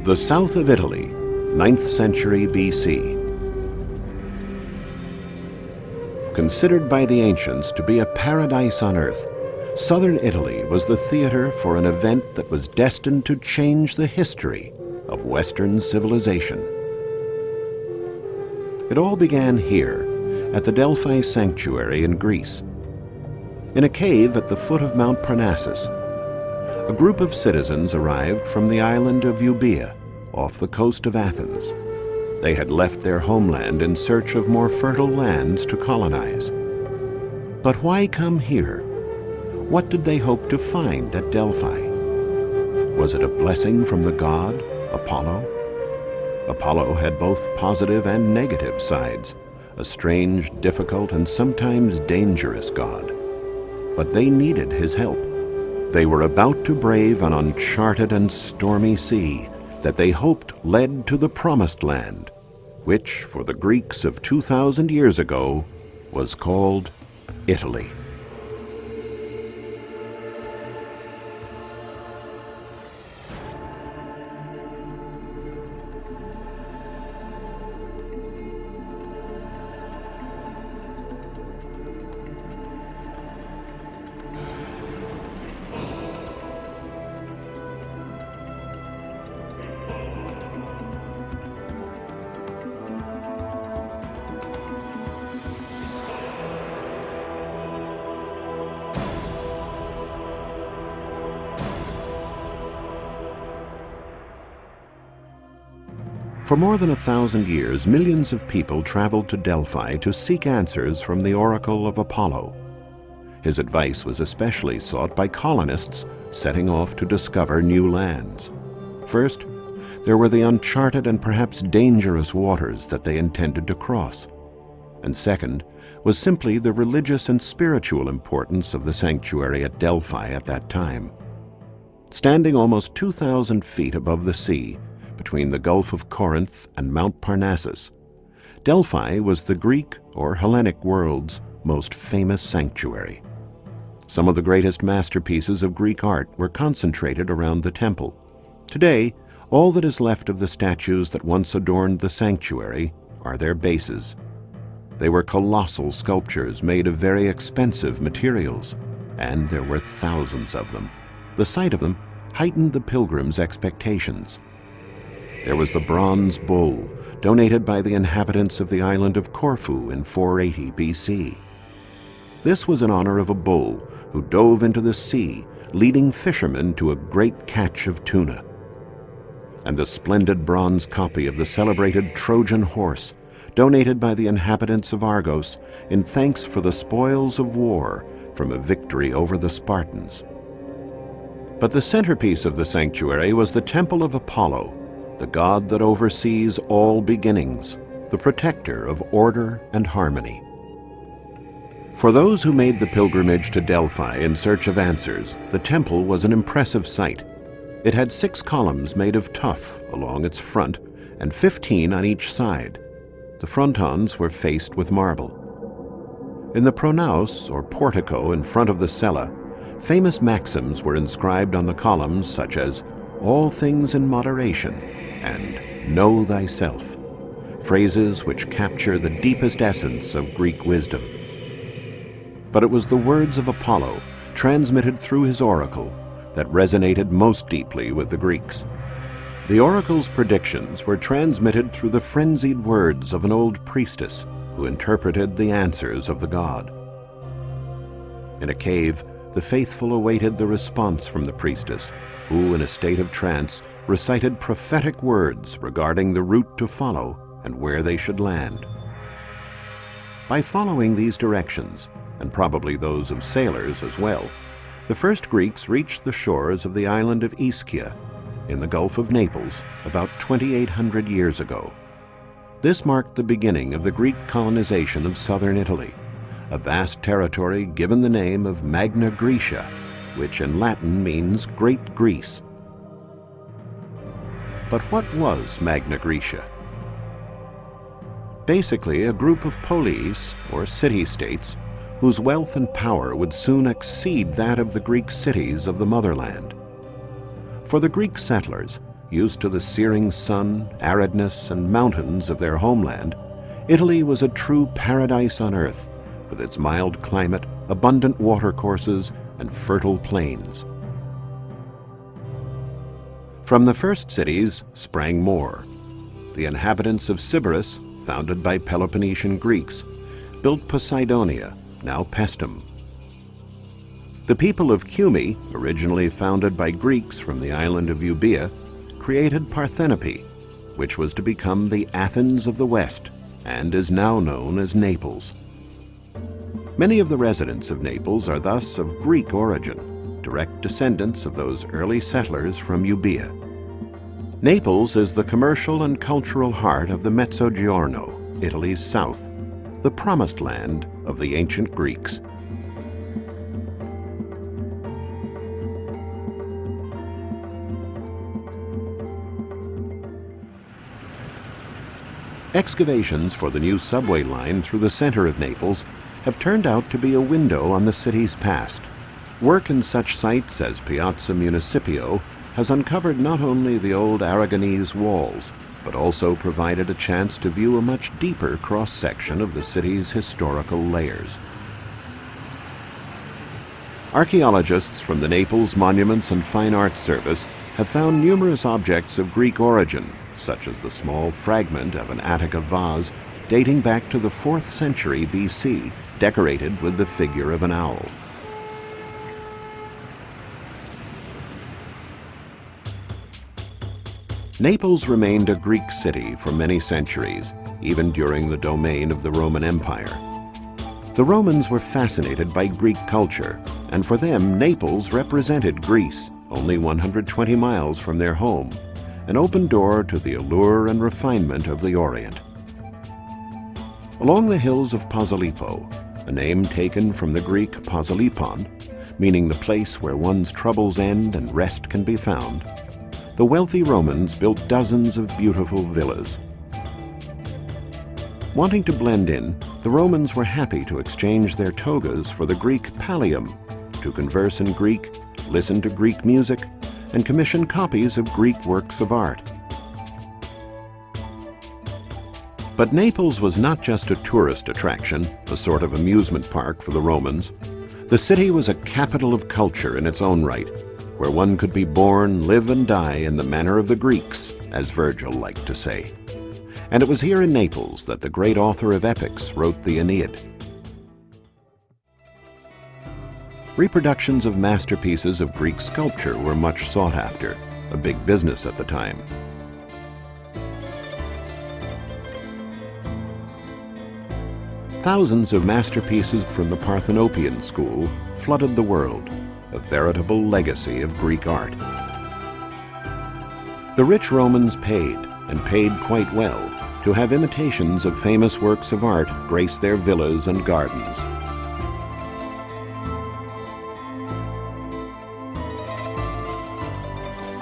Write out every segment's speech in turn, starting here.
The south of Italy, 9th century BC. Considered by the ancients to be a paradise on earth, southern Italy was the theater for an event that was destined to change the history of Western civilization. It all began here, at the Delphi Sanctuary in Greece. In a cave at the foot of Mount Parnassus, a group of citizens arrived from the island of Euboea, off the coast of Athens. They had left their homeland in search of more fertile lands to colonize. But why come here? What did they hope to find at Delphi? Was it a blessing from the god, Apollo? Apollo had both positive and negative sides, a strange, difficult, and sometimes dangerous god. But they needed his help. They were about to brave an uncharted and stormy sea that they hoped led to the Promised Land, which, for the Greeks of 2,000 years ago, was called Italy. For more than 1,000 years, millions of people traveled to Delphi to seek answers from the oracle of Apollo. His advice was especially sought by colonists setting off to discover new lands. First, there were the uncharted and perhaps dangerous waters that they intended to cross. And second was simply the religious and spiritual importance of the sanctuary at Delphi at that time. Standing almost 2,000 feet above the sea, between the Gulf of Corinth and Mount Parnassus, Delphi was the Greek or Hellenic world's most famous sanctuary. Some of the greatest masterpieces of Greek art were concentrated around the temple. Today, all that is left of the statues that once adorned the sanctuary are their bases. They were colossal sculptures made of very expensive materials, and there were thousands of them. The sight of them heightened the pilgrims' expectations. There was the bronze bull, donated by the inhabitants of the island of Corfu in 480 BC. This was in honor of a bull who dove into the sea, leading fishermen to a great catch of tuna. And the splendid bronze copy of the celebrated Trojan horse, donated by the inhabitants of Argos in thanks for the spoils of war from a victory over the Spartans. But the centerpiece of the sanctuary was the Temple of Apollo, the god that oversees all beginnings, the protector of order and harmony. For those who made the pilgrimage to Delphi in search of answers, the temple was an impressive sight. It had 6 columns made of tuff along its front and 15 on each side. The frontons were faced with marble. In the pronaos, or portico in front of the cella, famous maxims were inscribed on the columns such as "all things in moderation" and "know thyself," phrases which capture the deepest essence of Greek wisdom. But it was the words of Apollo, transmitted through his oracle, that resonated most deeply with the Greeks. The oracle's predictions were transmitted through the frenzied words of an old priestess who interpreted the answers of the god. In a cave, the faithful awaited the response from the priestess, who, in a state of trance, recited prophetic words regarding the route to follow and where they should land. By following these directions, and probably those of sailors as well, the first Greeks reached the shores of the island of Ischia in the Gulf of Naples about 2,800 years ago. This marked the beginning of the Greek colonization of southern Italy, a vast territory given the name of Magna Graecia, which in Latin means Great Greece. But what was Magna Graecia? Basically, a group of polis, or city-states, whose wealth and power would soon exceed that of the Greek cities of the motherland. For the Greek settlers, used to the searing sun, aridness, and mountains of their homeland, Italy was a true paradise on earth, with its mild climate, abundant watercourses, and fertile plains. From the first cities sprang more. The inhabitants of Sybaris, founded by Peloponnesian Greeks, built Poseidonia, now Paestum. The people of Cumae, originally founded by Greeks from the island of Euboea, created Parthenope, which was to become the Athens of the West and is now known as Naples. Many of the residents of Naples are thus of Greek origin, direct descendants of those early settlers from Euboea. Naples is the commercial and cultural heart of the Mezzogiorno, Italy's south, the promised land of the ancient Greeks. Excavations for the new subway line through the center of Naples have turned out to be a window on the city's past. Work in such sites as Piazza Municipio has uncovered not only the old Aragonese walls, but also provided a chance to view a much deeper cross-section of the city's historical layers. Archaeologists from the Naples Monuments and Fine Arts Service have found numerous objects of Greek origin, such as the small fragment of an Attica vase dating back to the 4th century BC, decorated with the figure of an owl. Naples remained a Greek city for many centuries, even during the domain of the Roman Empire. The Romans were fascinated by Greek culture, and for them Naples represented Greece, only 120 miles from their home, an open door to the allure and refinement of the Orient. Along the hills of Posillipo, a name taken from the Greek Posilipon, meaning the place where one's troubles end and rest can be found, the wealthy Romans built dozens of beautiful villas. Wanting to blend in, the Romans were happy to exchange their togas for the Greek pallium, to converse in Greek, listen to Greek music, and commission copies of Greek works of art. But Naples was not just a tourist attraction, a sort of amusement park for the Romans. The city was a capital of culture in its own right, where one could be born, live, and die in the manner of the Greeks, as Virgil liked to say. And it was here in Naples that the great author of epics wrote the Aeneid. Reproductions of masterpieces of Greek sculpture were much sought after, a big business at the time. Thousands of masterpieces from the Parthenopean school flooded the world, a veritable legacy of Greek art. The rich Romans paid, and paid quite well, to have imitations of famous works of art grace their villas and gardens.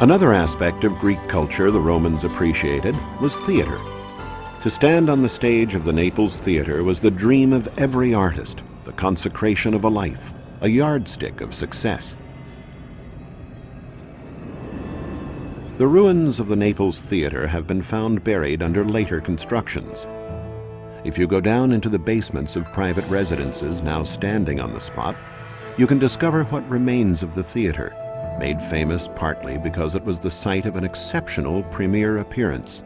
Another aspect of Greek culture the Romans appreciated was theater. To stand on the stage of the Naples Theater was the dream of every artist, the consecration of a life, a yardstick of success. The ruins of the Naples Theater have been found buried under later constructions. If you go down into the basements of private residences now standing on the spot, you can discover what remains of the theater, made famous partly because it was the site of an exceptional premiere appearance.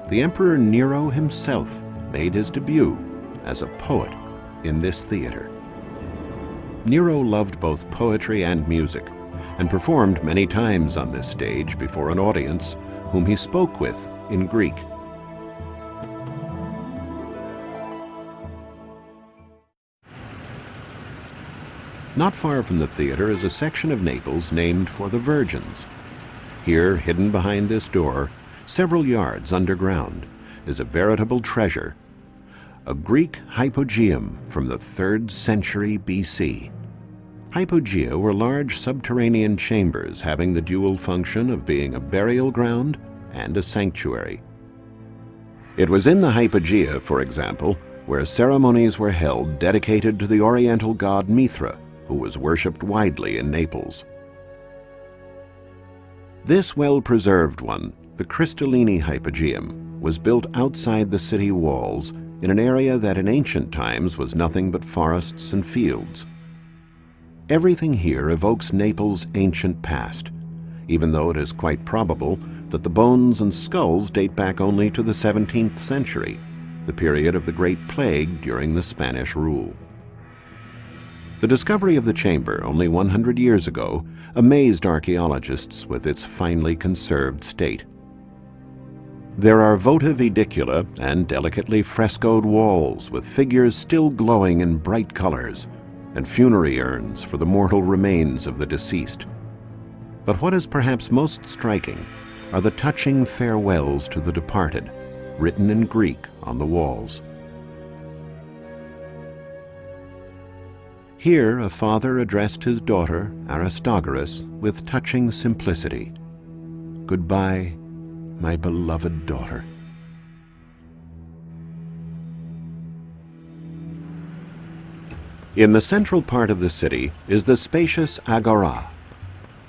The Emperor Nero himself made his debut as a poet in this theater. Nero loved both poetry and music, and performed many times on this stage before an audience whom he spoke with in Greek. Not far from the theater is a section of Naples named for the Virgins. Here, hidden behind this door, several yards underground, is a veritable treasure, a Greek hypogeum from the 3rd century BC. Hypogea were large subterranean chambers having the dual function of being a burial ground and a sanctuary. It was in the hypogea, for example, where ceremonies were held dedicated to the oriental god Mithra, who was worshipped widely in Naples. This well-preserved one, the Crystallini Hypogeum, was built outside the city walls in an area that in ancient times was nothing but forests and fields. Everything here evokes Naples' ancient past, even though it is quite probable that the bones and skulls date back only to the 17th century, the period of the Great Plague during the Spanish rule. The discovery of the chamber only 100 years ago amazed archaeologists with its finely conserved state. There are votive edicula and delicately frescoed walls with figures still glowing in bright colors, and funerary urns for the mortal remains of the deceased. But what is perhaps most striking are the touching farewells to the departed, written in Greek on the walls. Here a father addressed his daughter, Aristogoras, with touching simplicity. "Goodbye, my beloved daughter." In the central part of the city is the spacious Agora.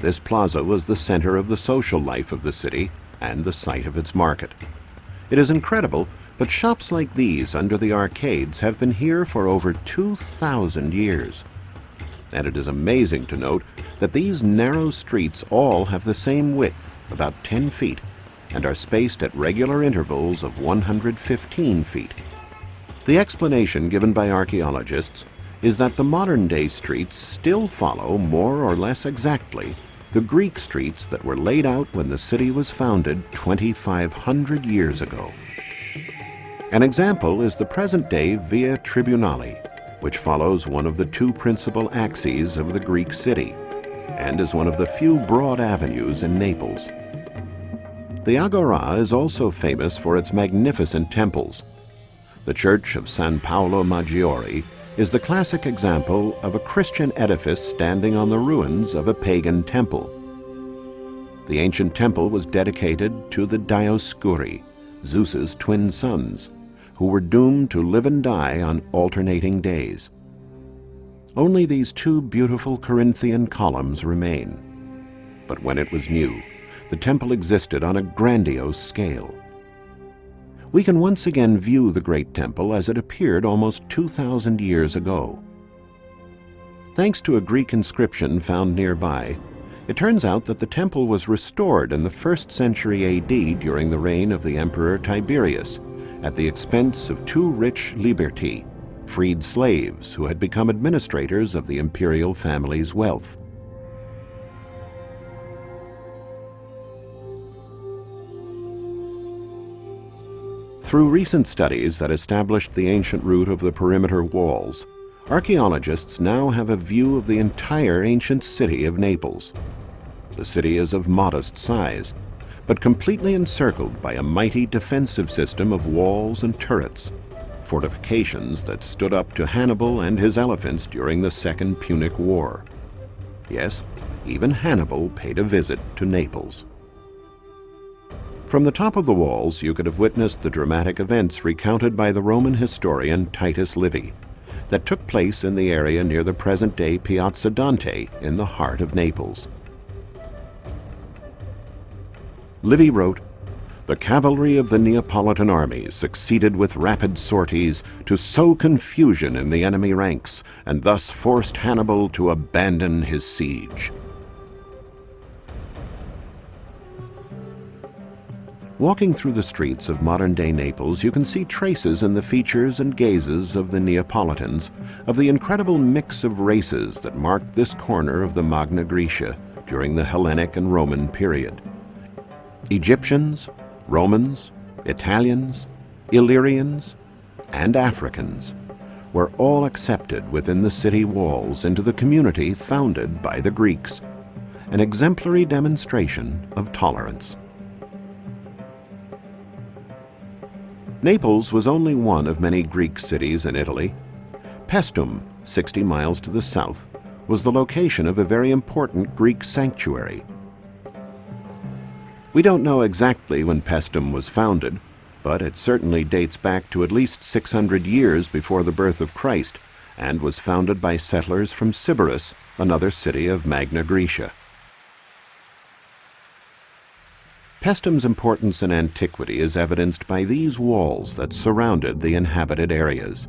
This plaza was the center of the social life of the city and the site of its market. It is incredible, but shops like these under the arcades have been here for over 2,000 years. And it is amazing to note that these narrow streets all have the same width, about 10 feet, and are spaced at regular intervals of 115 feet. The explanation given by archaeologists is that the modern-day streets still follow more or less exactly the Greek streets that were laid out when the city was founded 2,500 years ago. An example is the present-day Via Tribunali, which follows one of the two principal axes of the Greek city, and is one of the few broad avenues in Naples. The Agora is also famous for its magnificent temples. The Church of San Paolo Maggiore is the classic example of a Christian edifice standing on the ruins of a pagan temple. The ancient temple was dedicated to the Dioscuri, Zeus's twin sons, who were doomed to live and die on alternating days. Only these two beautiful Corinthian columns remain. But when it was new, the temple existed on a grandiose scale. We can once again view the great temple as it appeared almost 2,000 years ago. Thanks to a Greek inscription found nearby, it turns out that the temple was restored in the 1st century AD during the reign of the Emperor Tiberius, at the expense of two rich liberti, freed slaves who had become administrators of the imperial family's wealth. Through recent studies that established the ancient route of the perimeter walls, archaeologists now have a view of the entire ancient city of Naples. The city is of modest size, but completely encircled by a mighty defensive system of walls and turrets, fortifications that stood up to Hannibal and his elephants during the Second Punic War. Yes, even Hannibal paid a visit to Naples. From the top of the walls, you could have witnessed the dramatic events recounted by the Roman historian Titus Livy that took place in the area near the present-day Piazza Dante in the heart of Naples. Livy wrote, "The cavalry of the Neapolitan army succeeded with rapid sorties to sow confusion in the enemy ranks, and thus forced Hannibal to abandon his siege." Walking through the streets of modern-day Naples, you can see traces in the features and gazes of the Neapolitans of the incredible mix of races that marked this corner of the Magna Graecia during the Hellenic and Roman period. Egyptians, Romans, Italians, Illyrians, and Africans were all accepted within the city walls into the community founded by the Greeks, an exemplary demonstration of tolerance. Naples was only one of many Greek cities in Italy. Paestum, 60 miles to the south, was the location of a very important Greek sanctuary. We don't know exactly when Paestum was founded, but it certainly dates back to at least 600 years before the birth of Christ and was founded by settlers from Sybaris, another city of Magna Graecia. Paestum's importance in antiquity is evidenced by these walls that surrounded the inhabited areas.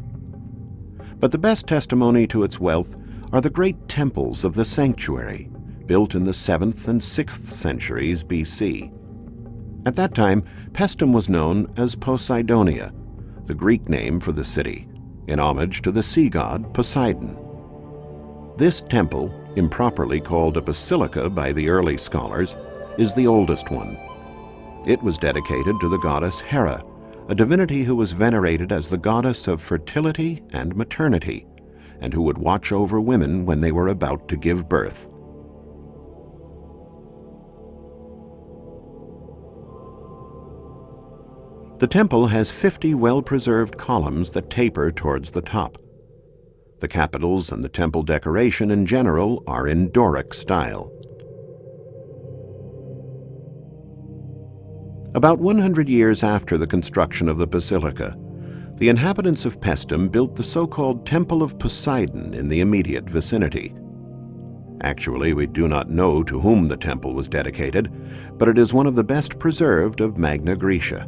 But the best testimony to its wealth are the great temples of the sanctuary, built in the 7th and 6th centuries BC. At that time, Paestum was known as Poseidonia, the Greek name for the city, in homage to the sea god Poseidon. This temple, improperly called a basilica by the early scholars, is the oldest one. It was dedicated to the goddess Hera, a divinity who was venerated as the goddess of fertility and maternity, and who would watch over women when they were about to give birth. The temple has 50 well-preserved columns that taper towards the top. The capitals and the temple decoration in general are in Doric style. About 100 years after the construction of the basilica, the inhabitants of Paestum built the so-called Temple of Poseidon in the immediate vicinity. Actually, we do not know to whom the temple was dedicated, but it is one of the best preserved of Magna Graecia.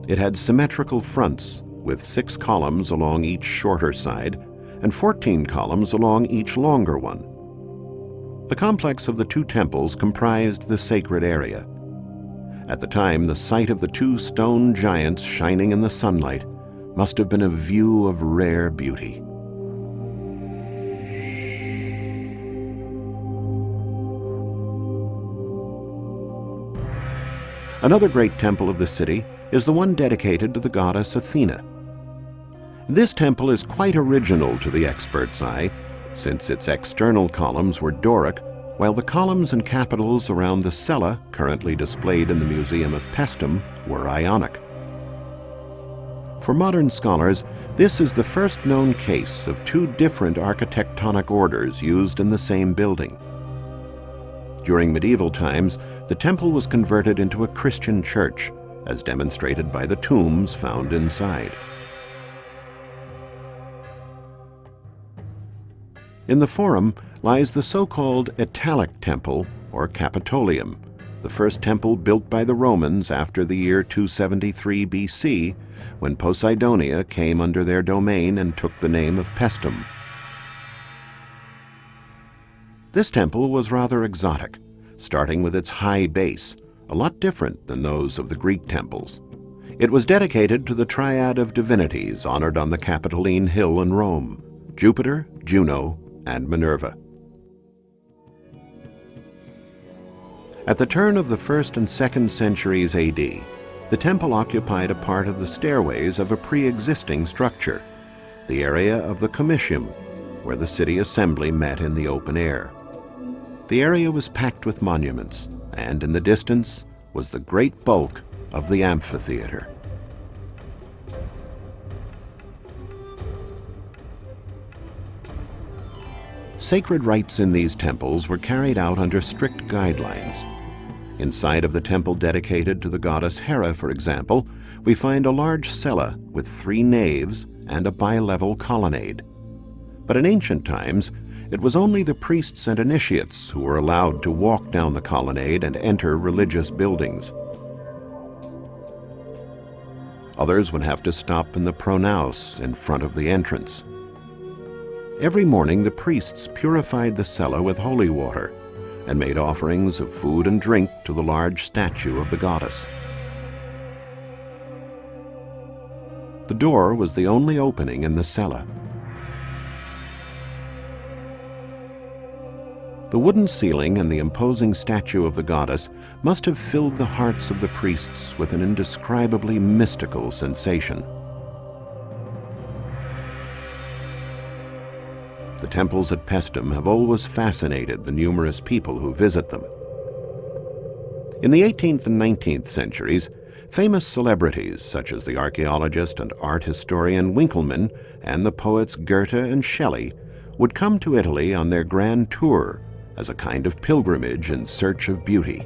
It had symmetrical fronts, with 6 columns along each shorter side and 14 columns along each longer one. The complex of the 2 temples comprised the sacred area. At the time, the sight of the 2 stone giants shining in the sunlight must have been a view of rare beauty. Another great temple of the city is the one dedicated to the goddess Athena. This temple is quite original to the expert's eye, since its external columns were Doric, while the columns and capitals around the cella, currently displayed in the Museum of Paestum, were Ionic. For modern scholars, this is the first known case of 2 different architectonic orders used in the same building. During medieval times, the temple was converted into a Christian church, as demonstrated by the tombs found inside. In the Forum lies the so-called Italic Temple, or Capitolium, the first temple built by the Romans after the year 273 BC, when Poseidonia came under their domain and took the name of Paestum. This temple was rather exotic, starting with its high base, a lot different than those of the Greek temples. It was dedicated to the triad of divinities honored on the Capitoline Hill in Rome: Jupiter, Juno, and Minerva. At the turn of the 1st and 2nd centuries AD, the temple occupied a part of the stairways of a pre-existing structure, the area of the Comitium, where the city assembly met in the open air. The area was packed with monuments, and in the distance was the great bulk of the amphitheater. Sacred rites in these temples were carried out under strict guidelines. Inside of the temple dedicated to the goddess Hera, for example, we find a large cella with 3 naves and a bi-level colonnade. But in ancient times, it was only the priests and initiates who were allowed to walk down the colonnade and enter religious buildings. Others would have to stop in the pronaos in front of the entrance. Every morning the priests purified the cella with holy water and made offerings of food and drink to the large statue of the goddess. The door was the only opening in the cella. The wooden ceiling and the imposing statue of the goddess must have filled the hearts of the priests with an indescribably mystical sensation. The temples at Paestum have always fascinated the numerous people who visit them. In the 18th and 19th centuries, famous celebrities such as the archaeologist and art historian Winckelmann and the poets Goethe and Shelley would come to Italy on their grand tour as a kind of pilgrimage in search of beauty.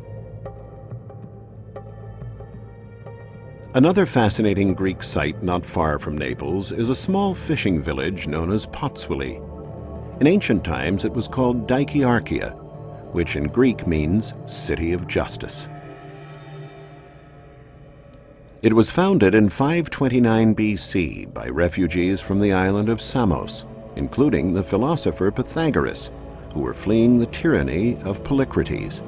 Another fascinating Greek site not far from Naples is a small fishing village known as Potswili. In ancient times it was called Dikyarchia, which in Greek means City of Justice. It was founded in 529 BC by refugees from the island of Samos, including the philosopher Pythagoras, who were fleeing the tyranny of Polycrates.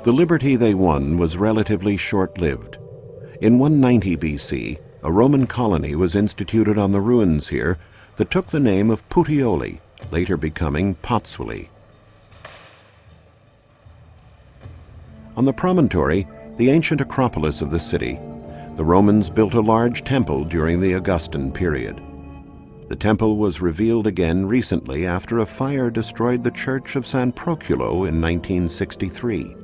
The liberty they won was relatively short-lived. In 190 BC, a Roman colony was instituted on the ruins here that took the name of Puteoli, later becoming Pozzuoli. On the promontory, the ancient acropolis of the city, the Romans built a large temple during the Augustan period. The temple was revealed again recently after a fire destroyed the church of San Proculo in 1963.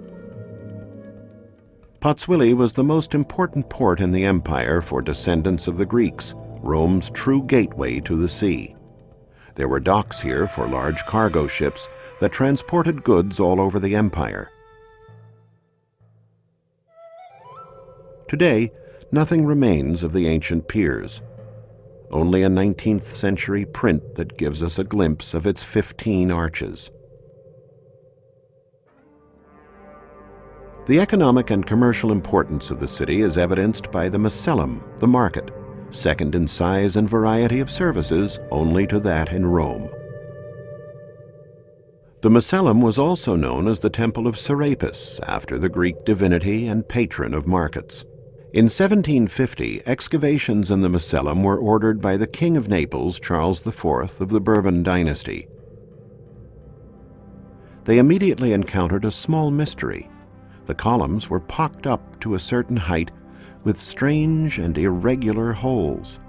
Pozzuoli was the most important port in the empire for descendants of the Greeks, Rome's true gateway to the sea. There were docks here for large cargo ships that transported goods all over the empire. Today, nothing remains of the ancient piers. Only a 19th century print that gives us a glimpse of its 15 arches. The economic and commercial importance of the city is evidenced by the Macellum, the market, second in size and variety of services only to that in Rome. The Macellum was also known as the Temple of Serapis, after the Greek divinity and patron of markets. In 1750, excavations in the Macellum were ordered by the King of Naples, Charles IV of the Bourbon dynasty. They immediately encountered a small mystery. The columns were pocked up to a certain height with strange and irregular holes.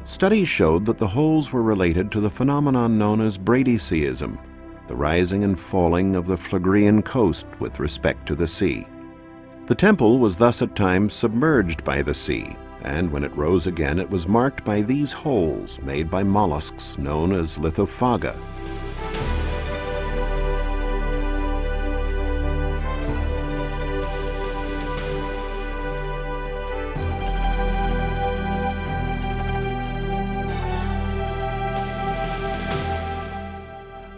Studies showed that the holes were related to the phenomenon known as bradyseism, the rising and falling of the Phlegrean coast with respect to the sea. The temple was thus at times submerged by the sea, and when it rose again it was marked by these holes made by mollusks known as lithophaga.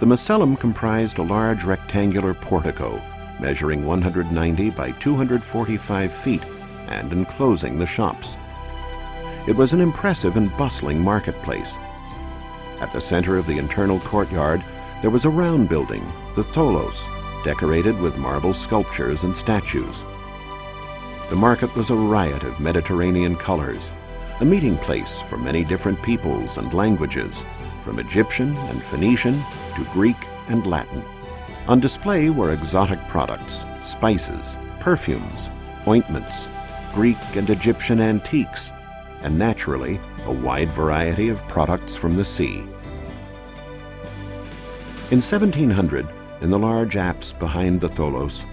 The Macellum comprised a large rectangular portico, measuring 190 by 245 feet and enclosing the shops. It was an impressive and bustling marketplace. At the center of the internal courtyard, there was a round building, the tholos, decorated with marble sculptures and statues. The market was a riot of Mediterranean colors, a meeting place for many different peoples and languages, from Egyptian and Phoenician to Greek and Latin. On display were exotic products, spices, perfumes, ointments, Greek and Egyptian antiques, and naturally, a wide variety of products from the sea. In 1700, in the large apse behind the tholos,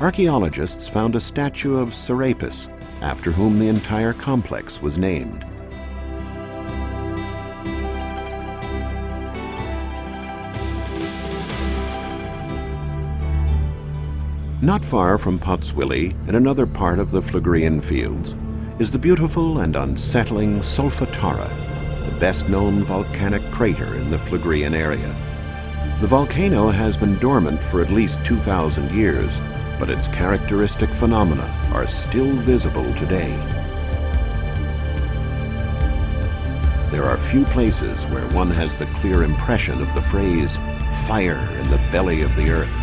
archaeologists found a statue of Serapis, after whom the entire complex was named. Not far from Pozzuoli, in another part of the Phlegrean fields, is the beautiful and unsettling Solfatara, the best-known volcanic crater in the Phlegrean area. The volcano has been dormant for at least 2,000 years, but its characteristic phenomena are still visible today. There are few places where one has the clear impression of the phrase, "fire in the belly of the earth."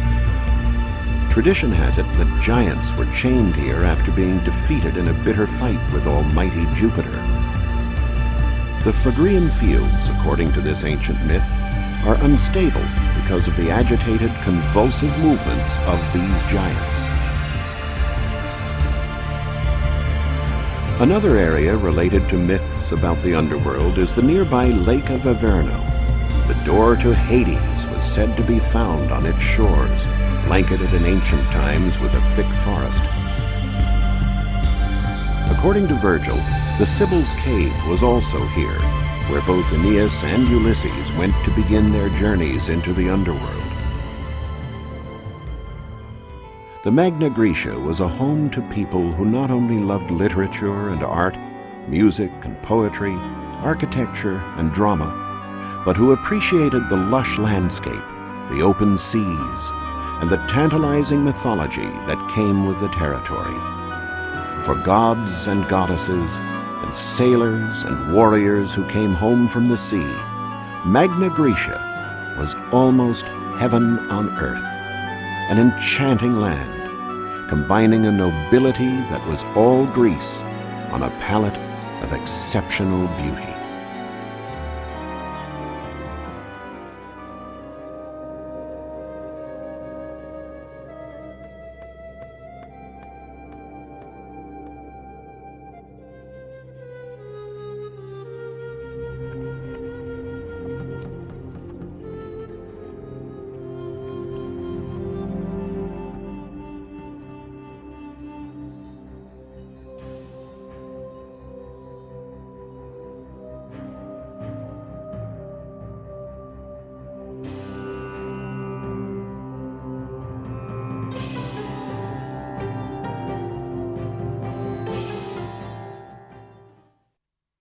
Tradition has it that giants were chained here after being defeated in a bitter fight with almighty Jupiter. The Phlegrean fields, according to this ancient myth, are unstable because of the agitated, convulsive movements of these giants. Another area related to myths about the underworld is the nearby Lake of Averno. The door to Hades was said to be found on its shores, blanketed in ancient times with a thick forest. According to Virgil, the Sibyl's Cave was also here, where both Aeneas and Ulysses went to begin their journeys into the underworld. The Magna Graecia was a home to people who not only loved literature and art, music and poetry, architecture and drama, but who appreciated the lush landscape, the open seas, and the tantalizing mythology that came with the territory. For gods and goddesses, and sailors and warriors who came home from the sea, Magna Graecia was almost heaven on earth, an enchanting land, combining a nobility that was all Greece on a palette of exceptional beauty.